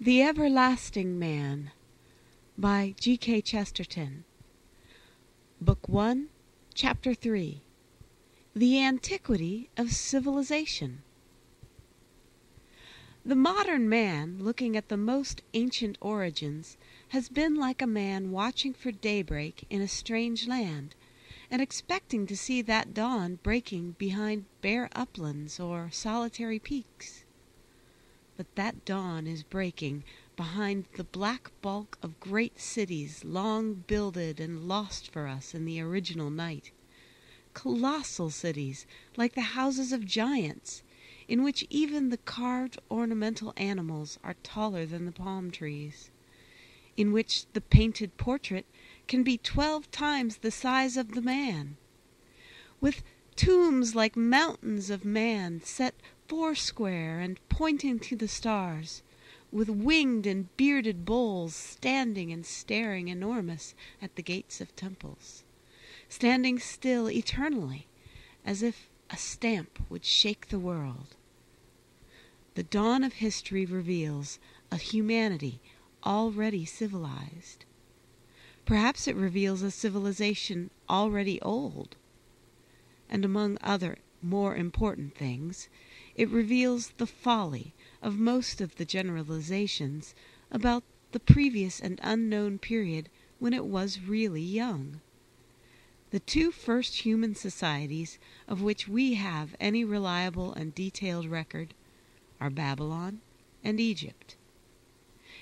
The Everlasting Man by G K Chesterton. Book 1, Chapter 3. The Antiquity of Civilization. The modern man, looking at the most ancient origins, has been like a man watching for daybreak in a strange land, and expecting to see that dawn breaking behind bare uplands or solitary peaks. But that dawn is breaking behind the black bulk of great cities long builded and lost for us in the original night. Colossal cities, like the houses of giants, in which even the carved ornamental animals are taller than the palm trees, in which the painted portrait can be 12 times the size of the man, with tombs like mountains of man set foursquare and pointing to the stars, with winged and bearded bulls standing and staring enormous at the gates of temples, standing still eternally, as if a stamp would shake the world. The dawn of history reveals a humanity already civilized. Perhaps it reveals a civilization already old. And among other more important things, it reveals the folly of most of the generalizations about the previous and unknown period when it was really young. The two first human societies of which we have any reliable and detailed record are Babylon and Egypt.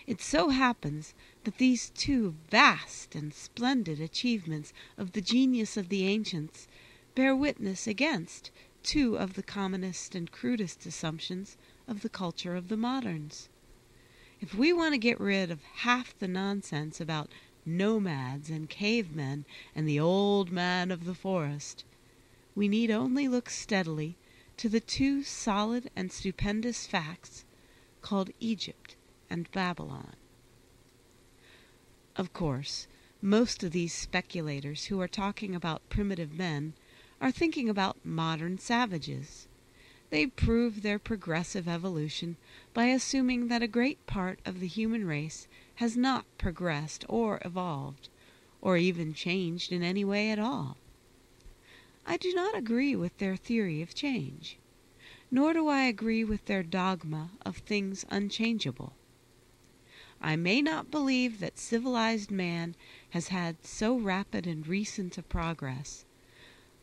It so happens that these two vast and splendid achievements of the genius of the ancients bear witness against two of the commonest and crudest assumptions of the culture of the moderns. If we want to get rid of half the nonsense about nomads and cavemen and the old man of the forest, we need only look steadily to the two solid and stupendous facts called Egypt and Babylon. Of course, most of these speculators who are talking about primitive men are thinking about modern savages. They prove their progressive evolution by assuming that a great part of the human race has not progressed or evolved, or even changed in any way at all. I do not agree with their theory of change, nor do I agree with their dogma of things unchangeable. I may not believe that civilized man has had so rapid and recent a progress,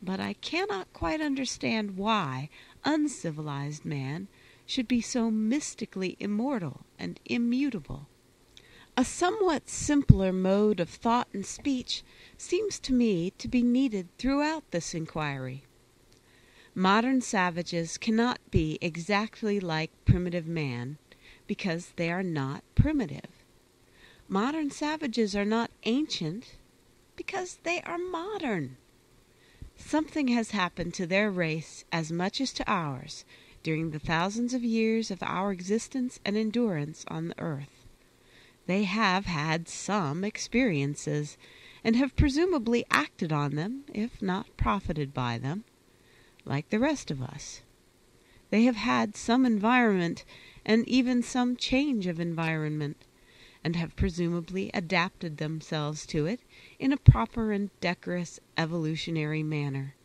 but I cannot quite understand why uncivilized man should be so mystically immortal and immutable. A somewhat simpler mode of thought and speech seems to me to be needed throughout this inquiry. Modern savages cannot be exactly like primitive man because they are not primitive. Modern savages are not ancient because they are modern. Something has happened to their race as much as to ours during the thousands of years of our existence and endurance on the earth. They have had some experiences, and have presumably acted on them, if not profited by them, like the rest of us. They have had some environment, and even some change of environment, and have presumably adapted themselves to it in a proper and decorous evolutionary manner.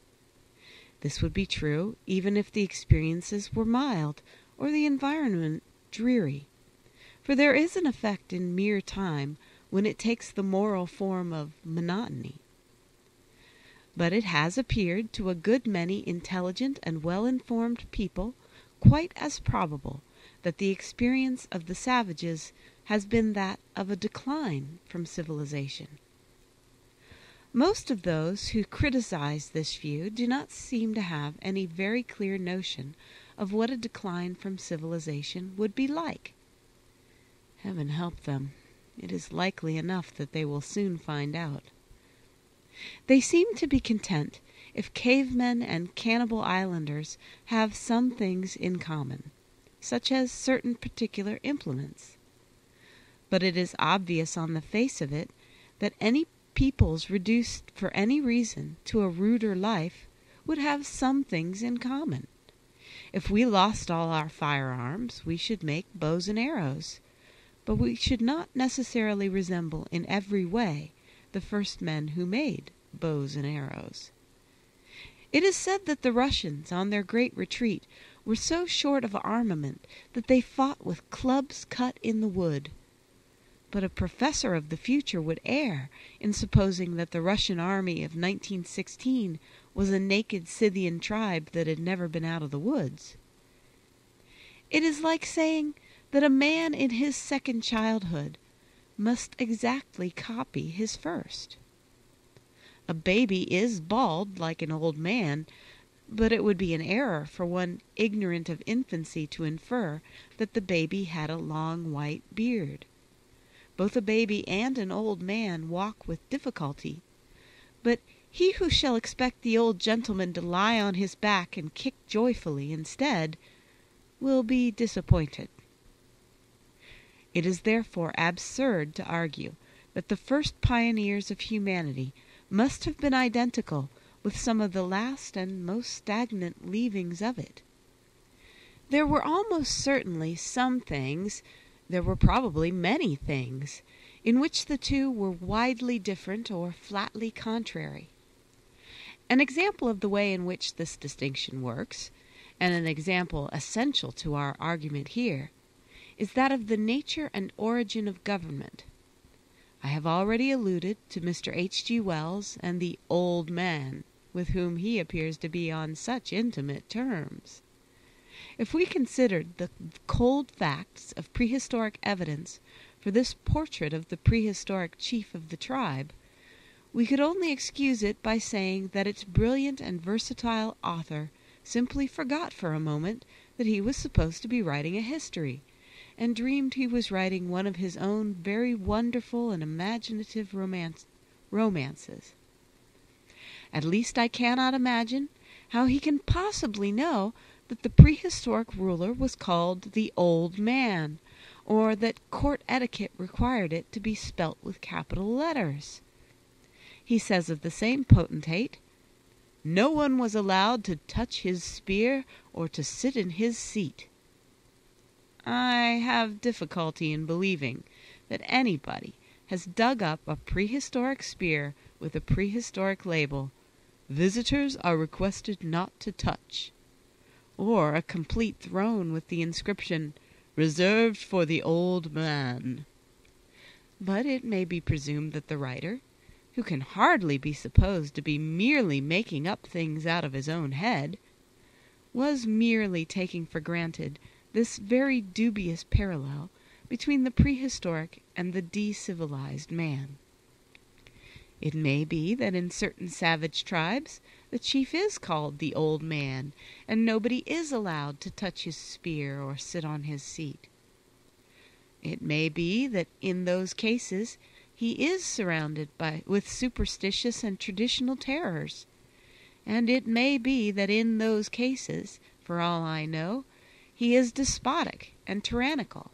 This would be true even if the experiences were mild or the environment dreary, for there is an effect in mere time when it takes the moral form of monotony. But it has appeared to a good many intelligent and well-informed people quite as probable that the experience of the savages has been that of a decline from civilization. Most of those who criticize this view do not seem to have any very clear notion of what a decline from civilization would be like. Heaven help them. It is likely enough that they will soon find out. They seem to be content if cavemen and cannibal islanders have some things in common, such as certain particular implements. But it is obvious on the face of it that any peoples reduced for any reason to a ruder life would have some things in common. If we lost all our firearms, we should make bows and arrows. but we should not necessarily resemble in every way the first men who made bows and arrows. It is said that the Russians, on their great retreat, were so short of armament that they fought with clubs cut in the wood. But a professor of the future would err in supposing that the Russian army of 1916 was a naked Scythian tribe that had never been out of the woods. It is like saying that a man in his second childhood must exactly copy his first. A baby is bald like an old man, but it would be an error for one ignorant of infancy to infer that the baby had a long white beard. Both a baby and an old man walk with difficulty, but he who shall expect the old gentleman to lie on his back and kick joyfully instead will be disappointed. It is therefore absurd to argue that the first pioneers of humanity must have been identical with some of the last and most stagnant leavings of it. There were almost certainly some things, there were probably many things, in which the two were widely different or flatly contrary. An example of the way in which this distinction works, and an example essential to our argument here, is that of the nature and origin of government. I have already alluded to Mr. H.G. Wells and the old man, with whom he appears to be on such intimate terms. If we considered the cold facts of prehistoric evidence for this portrait of the prehistoric chief of the tribe, we could only excuse it by saying that its brilliant and versatile author simply forgot for a moment that he was supposed to be writing a history, and dreamed he was writing one of his own very wonderful and imaginative romances. At least I cannot imagine how he can possibly know that the prehistoric ruler was called the Old Man, or that court etiquette required it to be spelt with capital letters. He says of the same potentate, "No one was allowed to touch his spear or to sit in his seat." I have difficulty in believing that anybody has dug up a prehistoric spear with a prehistoric label, "Visitors are requested not to touch," or a complete throne with the inscription, "Reserved for the Old Man." But it may be presumed that the writer, who can hardly be supposed to be merely making up things out of his own head, was merely taking for granted this very dubious parallel between the prehistoric and the de-civilized man. It may be that in certain savage tribes the chief is called the Old Man, and nobody is allowed to touch his spear or sit on his seat. It may be that in those cases he is surrounded with superstitious and traditional terrors, and it may be that in those cases, for all I know, he is despotic and tyrannical.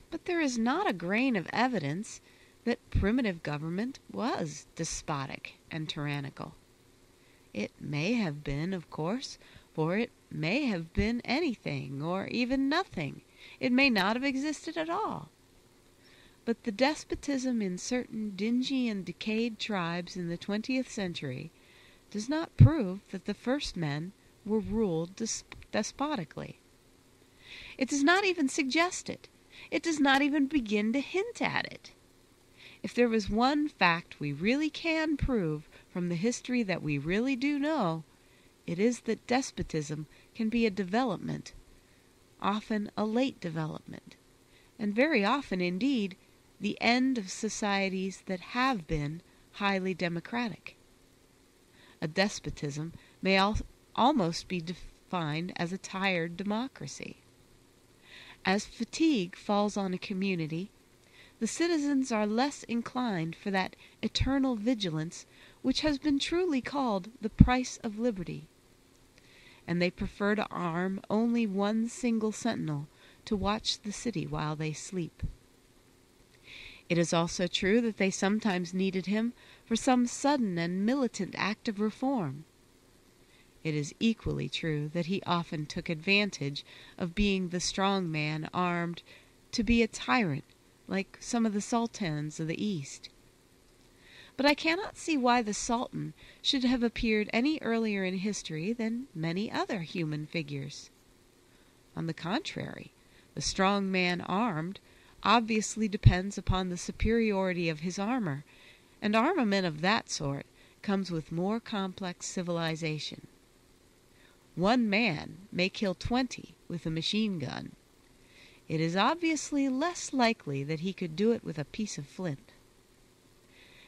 But there is not a grain of evidence that primitive government was despotic and tyrannical. It may have been, of course, for it may have been anything, or even nothing. It may not have existed at all. But the despotism in certain dingy and decayed tribes in the 20th century does not prove that the first men were ruled despotically. It does not even suggest it. It does not even begin to hint at it. If there was one fact we really can prove from the history that we really do know, it is that despotism can be a development, often a late development, and very often indeed the end of societies that have been highly democratic. A despotism may almost be defined as a tired democracy. As fatigue falls on a community, the citizens are less inclined for that eternal vigilance which has been truly called the price of liberty, and they prefer to arm only one single sentinel to watch the city while they sleep. It is also true that they sometimes needed him for some sudden and militant act of reform. It is equally true that he often took advantage of being the strong man armed to be a tyrant, like some of the sultans of the East. But I cannot see why the sultan should have appeared any earlier in history than many other human figures. On the contrary, the strong man armed obviously depends upon the superiority of his armor, and armament of that sort comes with more complex civilization. One man may kill 20 with a machine gun. It is obviously less likely that he could do it with a piece of flint.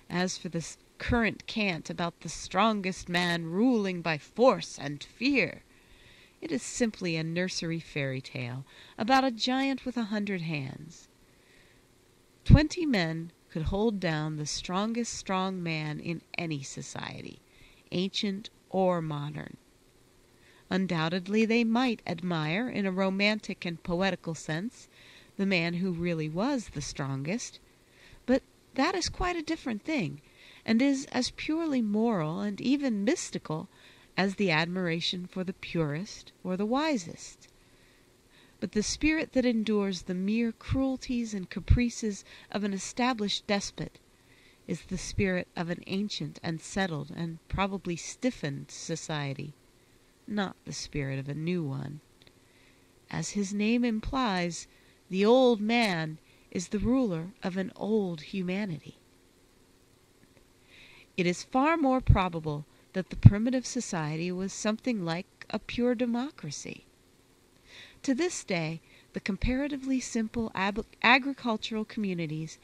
As for this current cant about the strongest man ruling by force and fear, it is simply a nursery fairy tale about a giant with 100 hands. 20 men could hold down the strongest strong man in any society, ancient or modern. Undoubtedly they might admire, in a romantic and poetical sense, the man who really was the strongest, but that is quite a different thing, and is as purely moral and even mystical as the admiration for the purest or the wisest. But the spirit that endures the mere cruelties and caprices of an established despot is the spirit of an ancient and settled and probably stiffened society, not the spirit of a new one. As his name implies, the old man is the ruler of an old humanity. It is far more probable that the primitive society was something like a pure democracy. To this day, the comparatively simple agricultural communities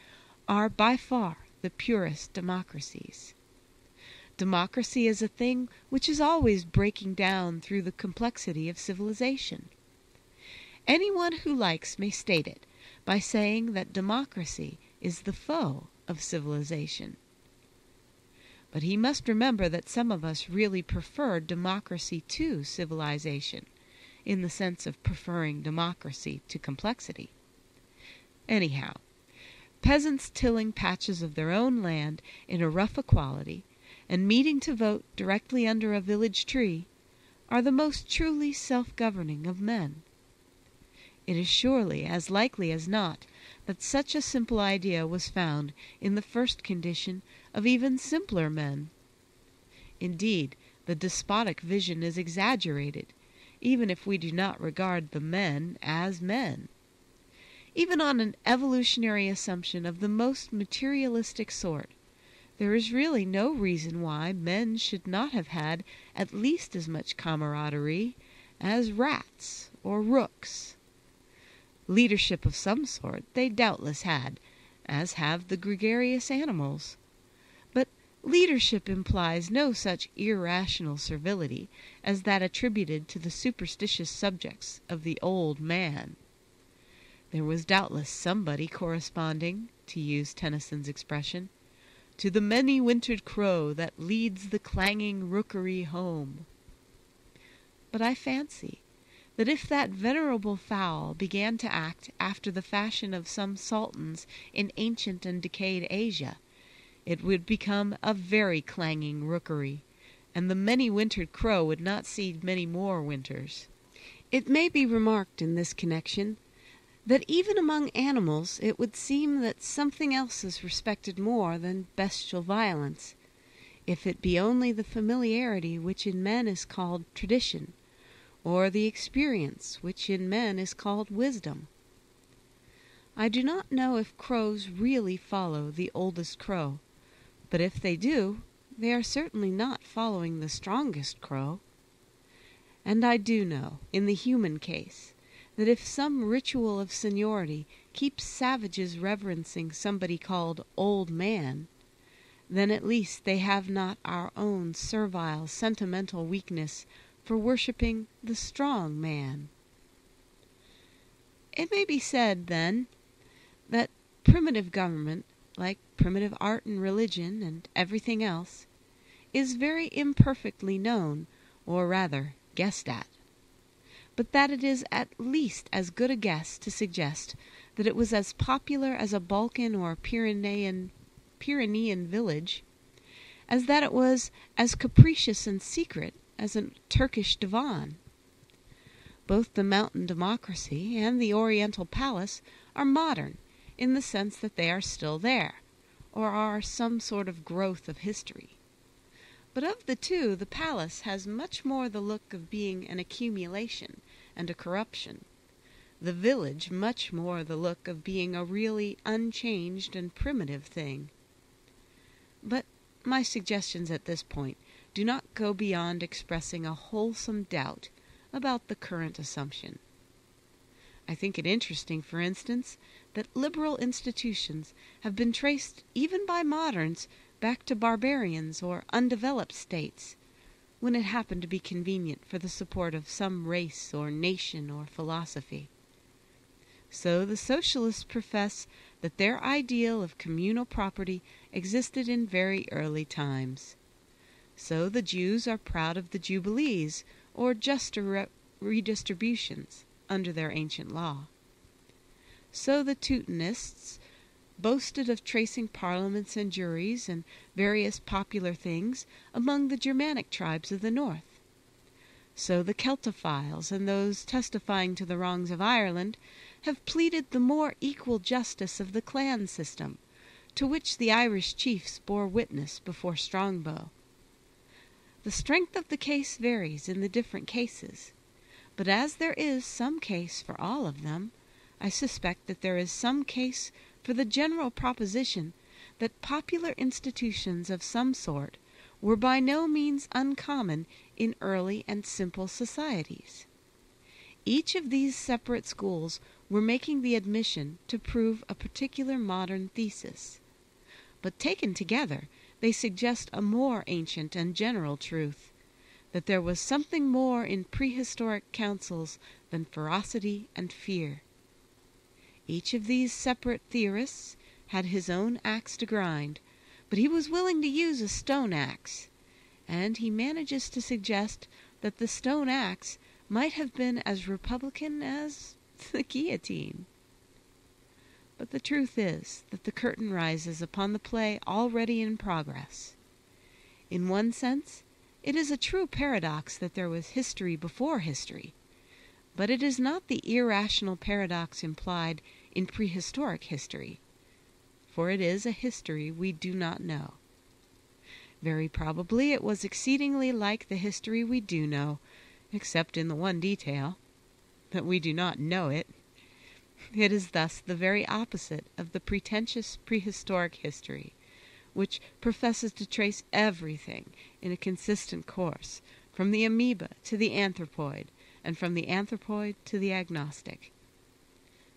are by far the purest democracies. Democracy is a thing which is always breaking down through the complexity of civilization. Anyone who likes may state it by saying that democracy is the foe of civilization. But he must remember that some of us really prefer democracy to civilization, in the sense of preferring democracy to complexity. Anyhow, peasants tilling patches of their own land in a rough equality and meeting to vote directly under a village tree are the most truly self-governing of men. It is surely as likely as not that such a simple idea was found in the first condition of even simpler men. Indeed, the despotic vision is exaggerated, even if we do not regard the men as men. Even on an evolutionary assumption of the most materialistic sort, there is really no reason why men should not have had at least as much camaraderie as rats or rooks. Leadership of some sort they doubtless had, as have the gregarious animals. But leadership implies no such irrational servility as that attributed to the superstitious subjects of the old man. There was doubtless somebody corresponding, to use Tennyson's expression, to the many-wintered crow that leads the clanging rookery home. But I fancy that if that venerable fowl began to act after the fashion of some sultans in ancient and decayed Asia, it would become a very clanging rookery, and the many-wintered crow would not see many more winters. It may be remarked in this connection that even among animals it would seem that something else is respected more than bestial violence, if it be only the familiarity which in men is called tradition, or the experience which in men is called wisdom. I do not know if crows really follow the oldest crow, but if they do, they are certainly not following the strongest crow. And I do know, in the human case, that if some ritual of seniority keeps savages reverencing somebody called Old Man, then at least they have not our own servile, sentimental weakness for worshipping the strong man. It may be said, then, that primitive government, like primitive art and religion and everything else, is very imperfectly known, or rather guessed at, but that it is at least as good a guess to suggest that it was as popular as a Balkan or Pyrenean village, as that it was as capricious and secret as a Turkish divan. Both the mountain democracy and the Oriental palace are modern in the sense that they are still there, or are some sort of growth of history. But of the two, the palace has much more the look of being an accumulation and a corruption, the village much more the look of being a really unchanged and primitive thing. But my suggestions at this point do not go beyond expressing a wholesome doubt about the current assumption. I think it interesting, for instance, that liberal institutions have been traced even by moderns back to barbarians or undeveloped states, when it happened to be convenient for the support of some race or nation or philosophy. So the socialists profess that their ideal of communal property existed in very early times. So the Jews are proud of the Jubilees, or just redistributions, under their ancient law. So the Teutonists boasted of tracing parliaments and juries and various popular things among the Germanic tribes of the north. So the Celtophiles and those testifying to the wrongs of Ireland have pleaded the more equal justice of the clan system, to which the Irish chiefs bore witness before Strongbow. The strength of the case varies in the different cases, but as there is some case for all of them, I suspect that there is some case for the general proposition that popular institutions of some sort were by no means uncommon in early and simple societies. Each of these separate schools were making the admission to prove a particular modern thesis, but taken together they suggest a more ancient and general truth, that there was something more in prehistoric councils than ferocity and fear. Each of these separate theorists had his own axe to grind, but he was willing to use a stone axe, and he manages to suggest that the stone axe might have been as republican as the guillotine. But the truth is that the curtain rises upon the play already in progress. In one sense, it is a true paradox that there was history before history, but it is not the irrational paradox implied in prehistoric history, for it is a history we do not know. Very probably it was exceedingly like the history we do know, except in the one detail, that we do not know it. It is thus the very opposite of the pretentious prehistoric history, which professes to trace everything in a consistent course, from the amoeba to the anthropoid, and from the anthropoid to the agnostic.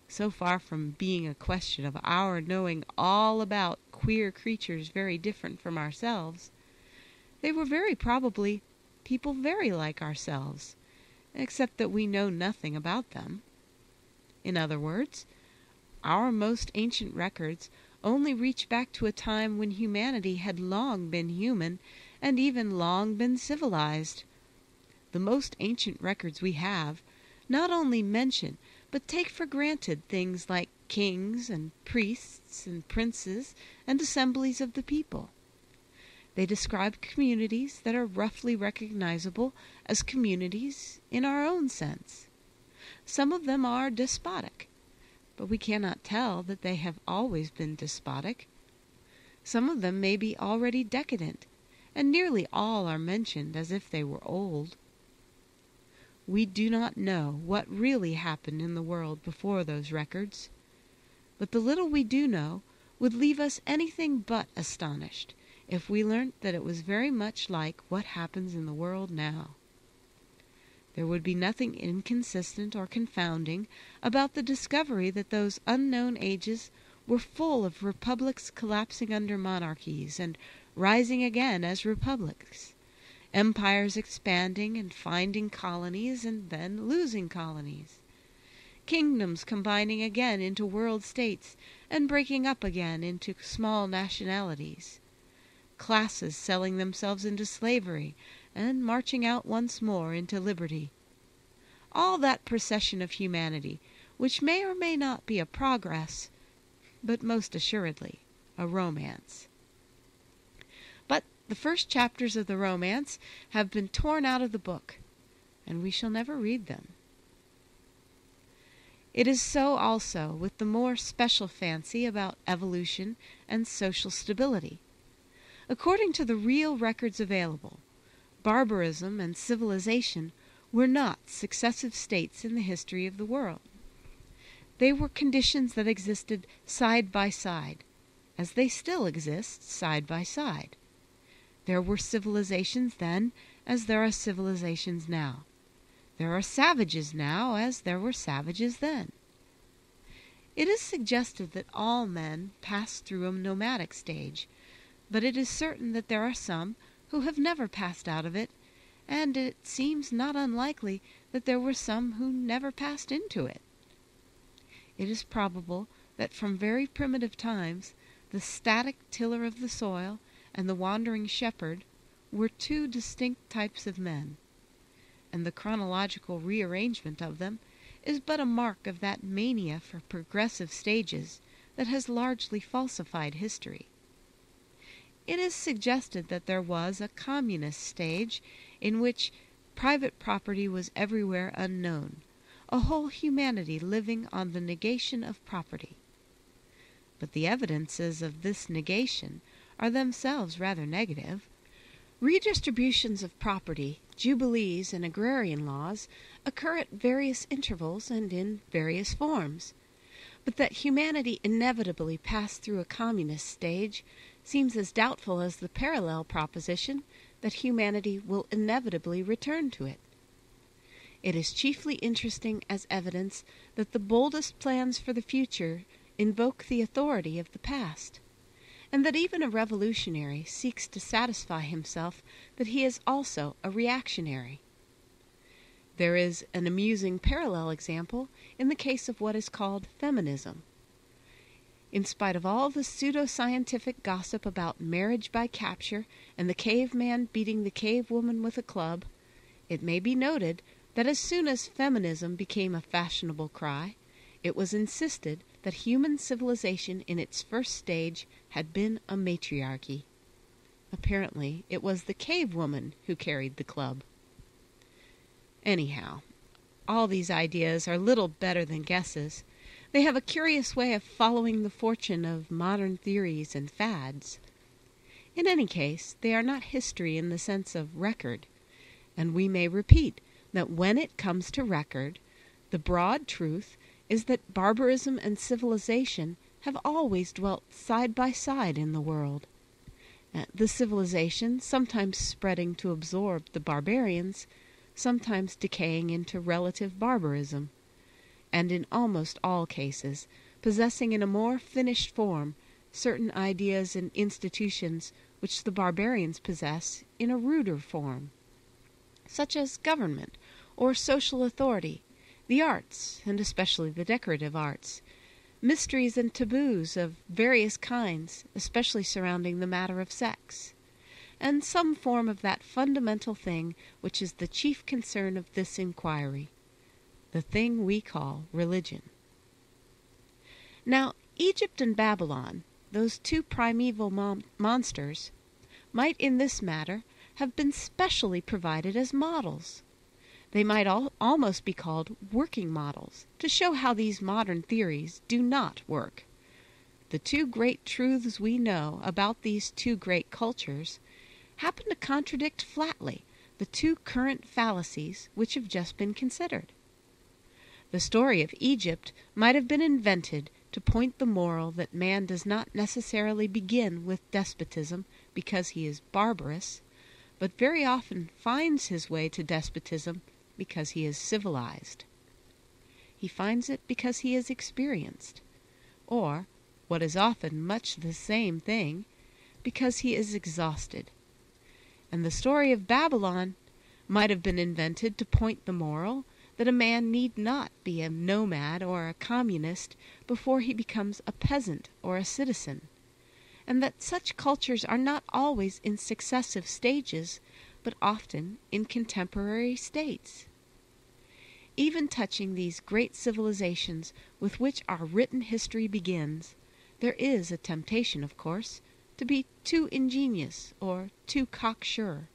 So far from being a question of our knowing all about queer creatures very different from ourselves, they were very probably people very like ourselves, except that we know nothing about them. In other words, our most ancient records only reach back to a time when humanity had long been human and even long been civilized. The most ancient records we have not only mention but take for granted things like kings and priests and princes and assemblies of the people. They describe communities that are roughly recognizable as communities in our own sense. Some of them are despotic, but we cannot tell that they have always been despotic. Some of them may be already decadent, and nearly all are mentioned as if they were old. We do not know what really happened in the world before those records, but the little we do know would leave us anything but astonished if we learnt that it was very much like what happens in the world now. There would be nothing inconsistent or confounding about the discovery that those unknown ages were full of republics collapsing under monarchies and rising again as republics, empires expanding and finding colonies and then losing colonies, kingdoms combining again into world states and breaking up again into small nationalities, classes selling themselves into slavery and marching out once more into liberty. All that procession of humanity, which may or may not be a progress, but most assuredly a romance. But the first chapters of the romance have been torn out of the book, and we shall never read them. It is so also with the more special fancy about evolution and social stability. According to the real records available, barbarism and civilization were not successive states in the history of the world. They were conditions that existed side by side, as they still exist side by side. There were civilizations then as there are civilizations now. There are savages now as there were savages then. It is suggested that all men pass through a nomadic stage, but it is certain that there are some who have never passed out of it, and it seems not unlikely that there were some who never passed into it. It is probable that from very primitive times the static tiller of the soil and the wandering shepherd were two distinct types of men, and the chronological rearrangement of them is but a mark of that mania for progressive stages that has largely falsified history. It is suggested that there was a communist stage in which private property was everywhere unknown, a whole humanity living on the negation of property. But the evidences of this negation are themselves rather negative. Redistributions of property, jubilees, and agrarian laws occur at various intervals and in various forms. But that humanity inevitably passed through a communist stage seems as doubtful as the parallel proposition that humanity will inevitably return to it. It is chiefly interesting as evidence that the boldest plans for the future invoke the authority of the past, and that even a revolutionary seeks to satisfy himself that he is also a reactionary. There is an amusing parallel example in the case of what is called feminism. In spite of all the pseudo-scientific gossip about marriage by capture and the caveman beating the cavewoman with a club, it may be noted that as soon as feminism became a fashionable cry, it was insisted that human civilization in its first stage had been a matriarchy. Apparently, it was the cavewoman who carried the club. Anyhow, all these ideas are little better than guesses. They have a curious way of following the fortune of modern theories and fads. In any case, they are not history in the sense of record, and we may repeat that when it comes to record, the broad truth is that barbarism and civilization have always dwelt side by side in the world. The civilization sometimes spreading to absorb the barbarians, sometimes decaying into relative barbarism, and in almost all cases possessing in a more finished form certain ideas and institutions which the barbarians possess in a ruder form, such as government or social authority, the arts, and especially the decorative arts, mysteries and taboos of various kinds, especially surrounding the matter of sex, and some form of that fundamental thing which is the chief concern of this inquiry, the thing we call religion. Now, Egypt and Babylon, those two primeval monsters, might in this matter have been specially provided as models. They might almost be called working models, to show how these modern theories do not work. The two great truths we know about these two great cultures happen to contradict flatly the two current fallacies which have just been considered. The story of Egypt might have been invented to point the moral that man does not necessarily begin with despotism because he is barbarous, but very often finds his way to despotism because he is civilized. He finds it because he is experienced, or, what is often much the same thing, because he is exhausted. And the story of Babylon might have been invented to point the moral that a man need not be a nomad or a communist before he becomes a peasant or a citizen, and that such cultures are not always in successive stages, but often in contemporary states. Even touching these great civilizations with which our written history begins, there is a temptation, of course, to be too ingenious or too cocksure.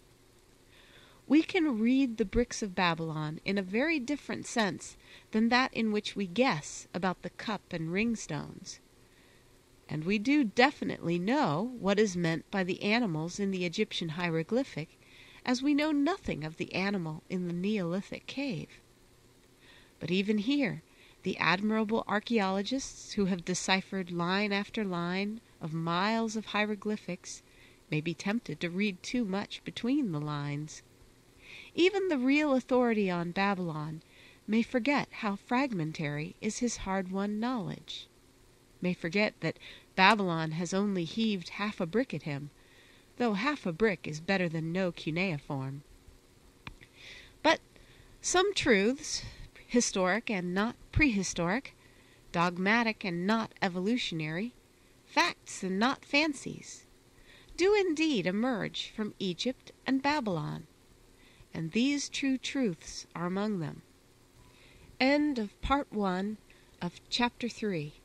we can read the bricks of Babylon in a very different sense than that in which we guess about the cup and ring stones. And we do definitely know what is meant by the animals in the Egyptian hieroglyphic, as we know nothing of the animal in the Neolithic cave. But even here, the admirable archaeologists who have deciphered line after line of miles of hieroglyphics may be tempted to read too much between the lines. Even the real authority on Babylon may forget how fragmentary is his hard-won knowledge, may forget that Babylon has only heaved half a brick at him, though half a brick is better than no cuneiform. But some truths, historic and not prehistoric, dogmatic and not evolutionary, facts and not fancies, do indeed emerge from Egypt and Babylon, and these true truths are among them. End of Part 1 of Chapter 3.